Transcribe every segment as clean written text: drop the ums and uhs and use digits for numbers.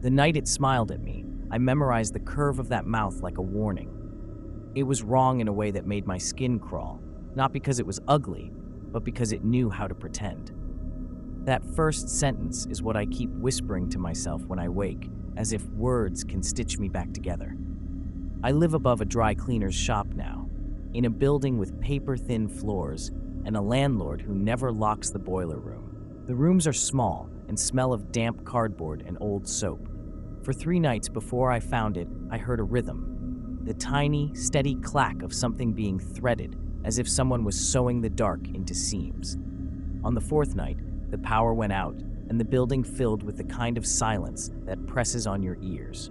The night it smiled at me, I memorized the curve of that mouth like a warning. It was wrong in a way that made my skin crawl, not because it was ugly, but because it knew how to pretend. That first sentence is what I keep whispering to myself when I wake, as if words can stitch me back together. I live above a dry cleaner's shop now, in a building with paper-thin floors and a landlord who never locks the boiler room. The rooms are small and smell of damp cardboard and old soap. For 3 nights before I found it, I heard a rhythm, the tiny, steady clack of something being threaded, as if someone was sewing the dark into seams. On the 4th night, the power went out, and the building filled with the kind of silence that presses on your ears.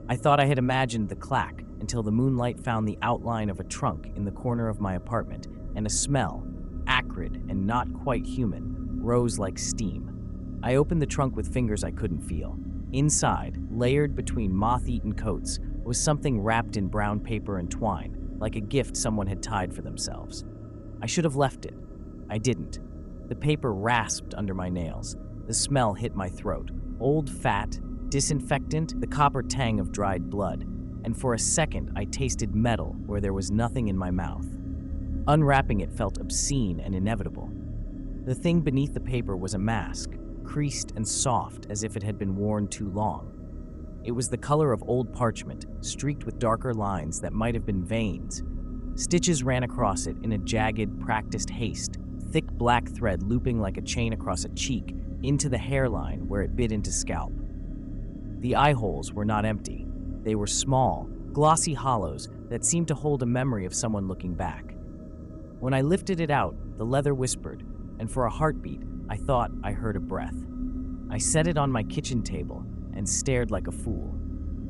I thought I had imagined the clack until the moonlight found the outline of a trunk in the corner of my apartment, and a smell, acrid and not quite human, rose like steam. I opened the trunk with fingers I couldn't feel. Inside, layered between moth-eaten coats, was something wrapped in brown paper and twine, like a gift someone had tied for themselves. I should have left it. I didn't. The paper rasped under my nails. The smell hit my throat. Old fat, disinfectant, the copper tang of dried blood. And for a second, I tasted metal where there was nothing in my mouth. Unwrapping it felt obscene and inevitable. The thing beneath the paper was a mask, creased and soft as if it had been worn too long. It was the color of old parchment, streaked with darker lines that might have been veins. Stitches ran across it in a jagged, practiced haste, thick black thread looping like a chain across a cheek into the hairline where it bit into scalp. The eye holes were not empty. They were small, glossy hollows that seemed to hold a memory of someone looking back. When I lifted it out, the leather whispered, and for a heartbeat, I thought I heard a breath. I set it on my kitchen table and stared like a fool.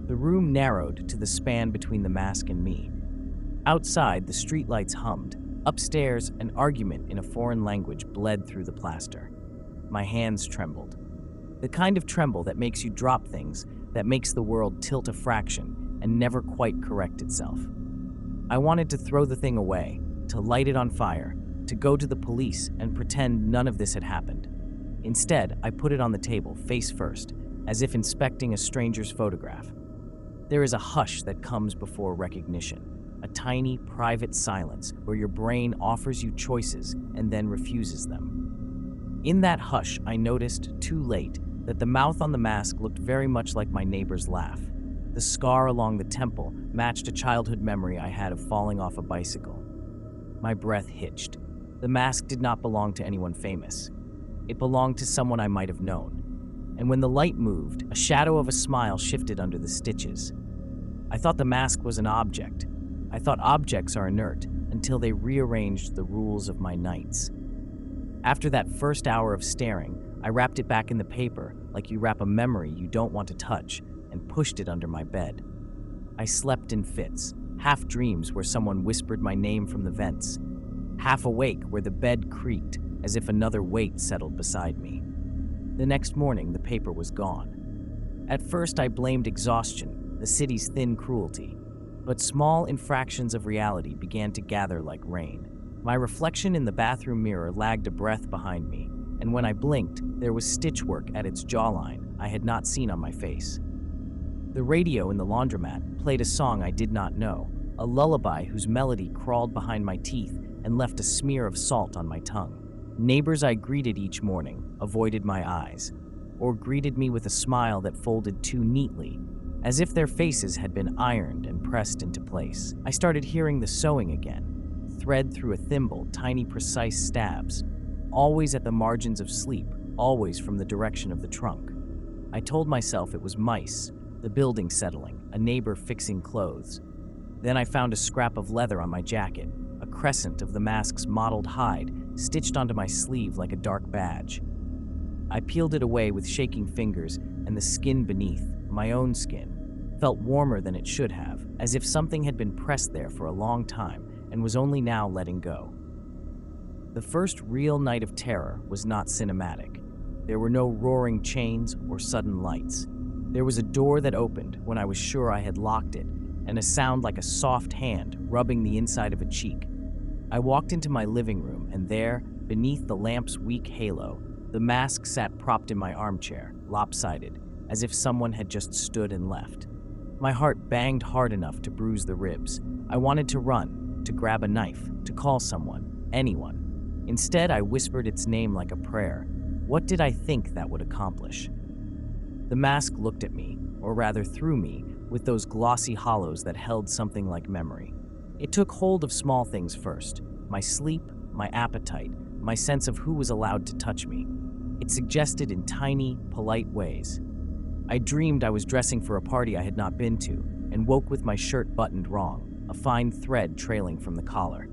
The room narrowed to the span between the mask and me. Outside, the streetlights hummed. Upstairs, an argument in a foreign language bled through the plaster. My hands trembled. The kind of tremble that makes you drop things, that makes the world tilt a fraction and never quite correct itself. I wanted to throw the thing away, to light it on fire, to go to the police and pretend none of this had happened. Instead, I put it on the table, face first, as if inspecting a stranger's photograph. There is a hush that comes before recognition, a tiny, private silence where your brain offers you choices and then refuses them. In that hush, I noticed, too late, that the mouth on the mask looked very much like my neighbor's laugh. The scar along the temple matched a childhood memory I had of falling off a bicycle. My breath hitched. The mask did not belong to anyone famous. It belonged to someone I might have known. And when the light moved, a shadow of a smile shifted under the stitches. I thought the mask was an object. I thought objects are inert until they rearranged the rules of my nights. After that first hour of staring, I wrapped it back in the paper like you wrap a memory you don't want to touch and pushed it under my bed. I slept in fits, half dreams where someone whispered my name from the vents, half awake where the bed creaked as if another weight settled beside me. The next morning, the paper was gone. At first, I blamed exhaustion, the city's thin cruelty, but small infractions of reality began to gather like rain. My reflection in the bathroom mirror lagged a breath behind me, and when I blinked, there was stitchwork at its jawline I had not seen on my face. The radio in the laundromat played a song I did not know, a lullaby whose melody crawled behind my teeth and left a smear of salt on my tongue. Neighbors I greeted each morning avoided my eyes, or greeted me with a smile that folded too neatly, as if their faces had been ironed and pressed into place. I started hearing the sewing again, thread through a thimble, tiny precise stabs, always at the margins of sleep, always from the direction of the trunk. I told myself it was mice, the building settling, a neighbor fixing clothes. Then I found a scrap of leather on my jacket, a crescent of the mask's mottled hide stitched onto my sleeve like a dark badge. I peeled it away with shaking fingers, and the skin beneath, my own skin, felt warmer than it should have, as if something had been pressed there for a long time and was only now letting go. The first real night of terror was not cinematic. There were no roaring chains or sudden lights. There was a door that opened when I was sure I had locked it, and a sound like a soft hand rubbing the inside of a cheek. I walked into my living room, and there, beneath the lamp's weak halo, the mask sat propped in my armchair, lopsided, as if someone had just stood and left. My heart banged hard enough to bruise the ribs. I wanted to run, to grab a knife, to call someone, anyone. Instead, I whispered its name like a prayer. What did I think that would accomplish? The mask looked at me, or rather through me, with those glossy hollows that held something like memory. It took hold of small things first: my sleep, my appetite, my sense of who was allowed to touch me. It suggested in tiny, polite ways. I dreamed I was dressing for a party I had not been to, and woke with my shirt buttoned wrong, a fine thread trailing from the collar.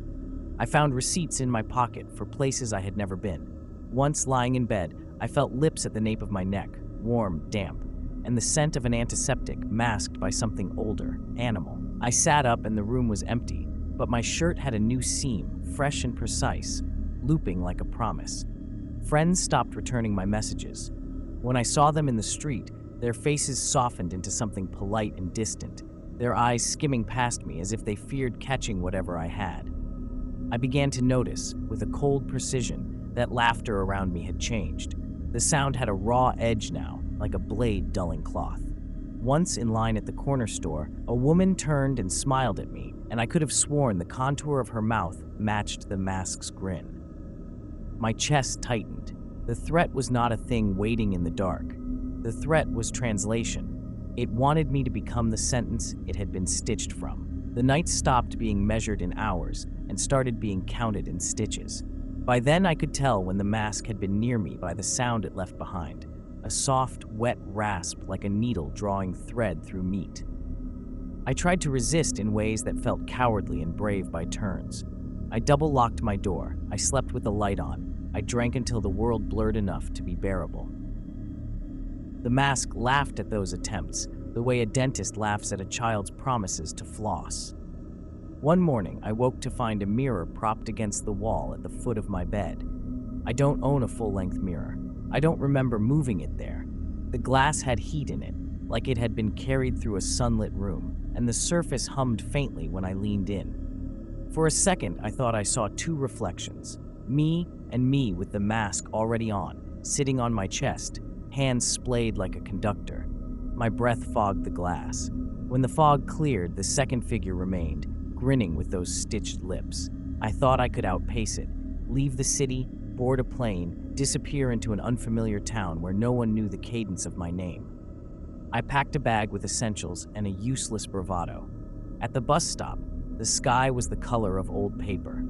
I found receipts in my pocket for places I had never been. Once, lying in bed, I felt lips at the nape of my neck, warm, damp, and the scent of an antiseptic masked by something older, animal. I sat up and the room was empty, but my shirt had a new seam, fresh and precise, looping like a promise. Friends stopped returning my messages. When I saw them in the street, their faces softened into something polite and distant, their eyes skimming past me as if they feared catching whatever I had. I began to notice, with a cold precision, that laughter around me had changed. The sound had a raw edge now, like a blade dulling cloth. Once in line at the corner store, a woman turned and smiled at me, and I could have sworn the contour of her mouth matched the mask's grin. My chest tightened. The threat was not a thing waiting in the dark. The threat was translation. It wanted me to become the sentence it had been stitched from. The night stopped being measured in hours and started being counted in stitches. By then I could tell when the mask had been near me by the sound it left behind, a soft, wet rasp like a needle drawing thread through meat. I tried to resist in ways that felt cowardly and brave by turns. I double-locked my door. I slept with the light on. I drank until the world blurred enough to be bearable. The mask laughed at those attempts, the way a dentist laughs at a child's promises to floss. One morning, I woke to find a mirror propped against the wall at the foot of my bed. I don't own a full-length mirror. I don't remember moving it there. The glass had heat in it, like it had been carried through a sunlit room, and the surface hummed faintly when I leaned in. For a second, I thought I saw two reflections, me and me with the mask already on, sitting on my chest, hands splayed like a conductor. My breath fogged the glass. When the fog cleared, the second figure remained, grinning with those stitched lips. I thought I could outpace it, leave the city, board a plane, disappear into an unfamiliar town where no one knew the cadence of my name. I packed a bag with essentials and a useless bravado. At the bus stop, the sky was the color of old paper.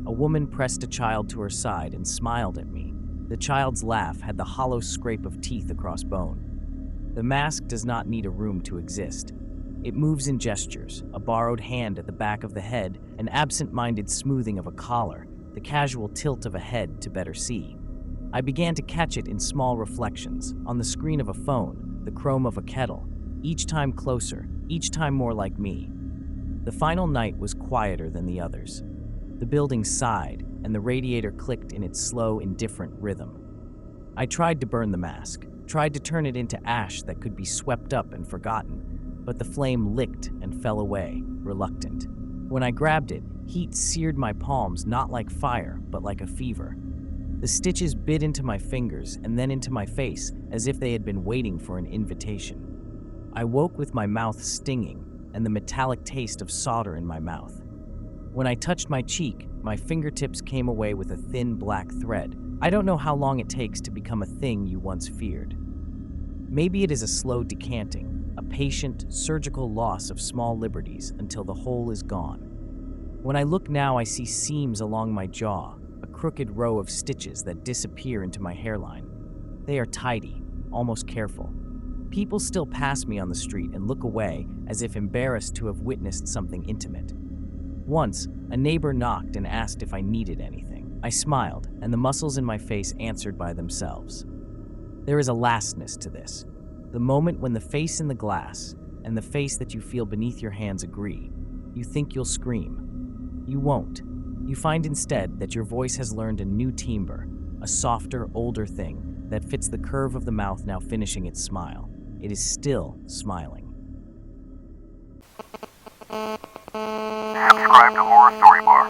A woman pressed a child to her side and smiled at me. The child's laugh had the hollow scrape of teeth across bone. The mask does not need a room to exist. It moves in gestures, a borrowed hand at the back of the head, an absent-minded smoothing of a collar, the casual tilt of a head to better see. I began to catch it in small reflections, on the screen of a phone, the chrome of a kettle, each time closer, each time more like me. The final night was quieter than the others. The building sighed, and the radiator clicked in its slow, indifferent rhythm. I tried to burn the mask, tried to turn it into ash that could be swept up and forgotten, but the flame licked and fell away, reluctant. When I grabbed it, heat seared my palms not like fire, but like a fever. The stitches bit into my fingers and then into my face as if they had been waiting for an invitation. I woke with my mouth stinging and the metallic taste of solder in my mouth. When I touched my cheek, my fingertips came away with a thin black thread. I don't know how long it takes to become a thing you once feared. Maybe it is a slow decanting, a patient, surgical loss of small liberties until the whole is gone. When I look now, I see seams along my jaw, a crooked row of stitches that disappear into my hairline. They are tidy, almost careful. People still pass me on the street and look away as if embarrassed to have witnessed something intimate. Once, a neighbor knocked and asked if I needed anything. I smiled, and the muscles in my face answered by themselves. There is a lastness to this. The moment when the face in the glass and the face that you feel beneath your hands agree, you think you'll scream. You won't. You find instead that your voice has learned a new timbre, a softer, older thing that fits the curve of the mouth now finishing its smile. It is still smiling. Subscribe to Horror Story Bar.